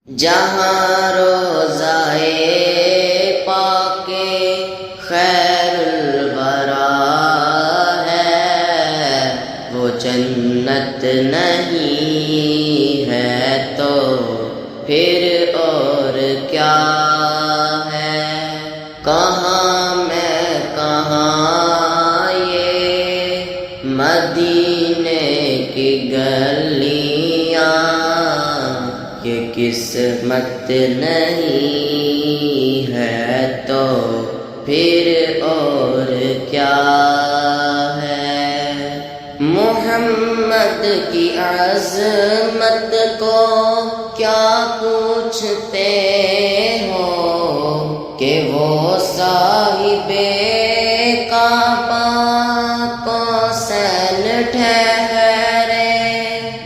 جہاں روضائے پاک خیر الورا ہے وہ جنت نہیں ہے تو پھر اور کیا ہے؟ کہاں میں کہاں یہ مدینے کی گلیاں، یہ قسمت نہیں ہے تو پھر اور کیا ہے؟ محمد کی عظمت کو کیا پوچھتے ہو کہ وہ صاحب کعبہ قوسین ٹھہرے،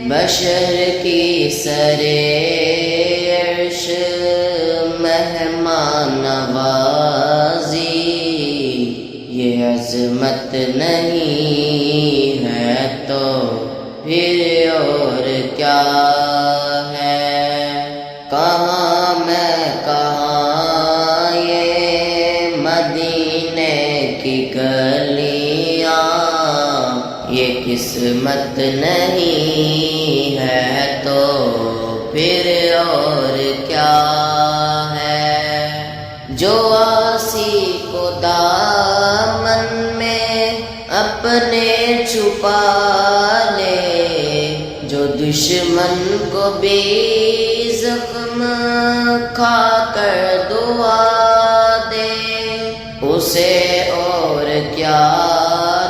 بشر کی سرے عرش مہمان نوازی، یہ عظمت نہیں ہے تو پھر اور کیا ہے؟ کہاں میں کہاں یہ مدینے کی گلیاں، یہ قسمت نہیں ہے تو پھر اور کیا ہے؟ جو آسی کو دامن میں اپنے چھپا لے، جو دشمن کو بھی زخم کھا کر دعا دے، اسے اور کیا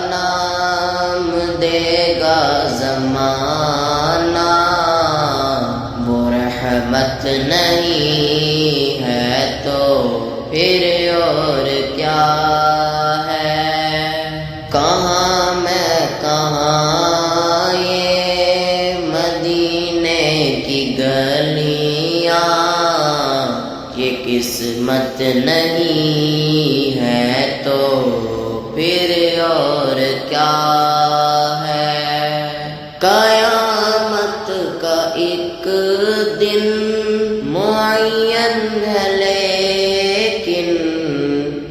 نام دے گا زمانہ؟ وہ رحمت نہیں ہے تو پھر اور کیا ہے؟ کہاں میں کہاں یہ مدینے کی گلیاں، یہ قسمت نہیں ہے تو پھر اور کیا ہے؟ قیامت کا ایک دن معین ہے لیکن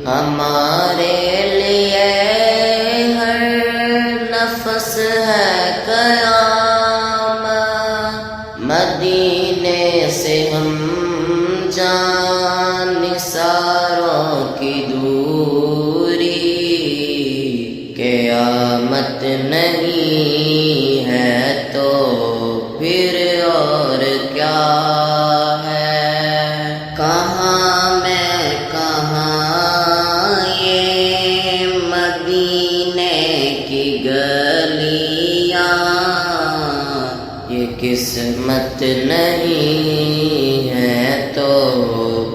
ہمارے لیے ہر نفس ہے قیامت، مدینے سے ہم جان نثاروں کی دوری، قیامت نہیں ہے تو پھر اور کیا ہے؟ کہاں میں کہاں یہ مدینے کی گلیاں، یہ قسمت نہیں ہے تو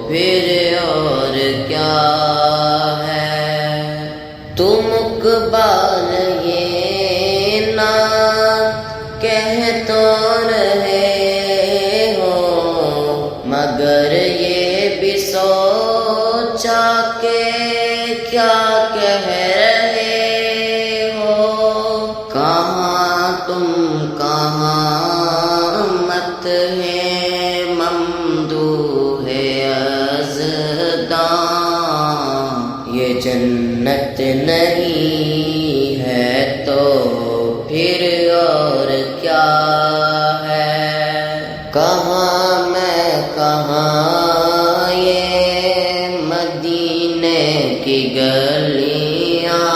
پھر اور کیا ہے؟ تم اقبال یہ نہ کہہ تو رہے ہو، مگر یہ بھی سوچا کہ کیا کہہ رہے ہو؟ کہاں تم کہاں مت ہے ممدوح یزداں، یہ جنت نہیں ہے تو پھر اور کیا ہے؟ کہاں میں کہاں یہ مدینے کی گلیاں،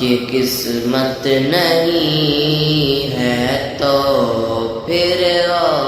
یہ قسمت نہیں ہے تو پھر اور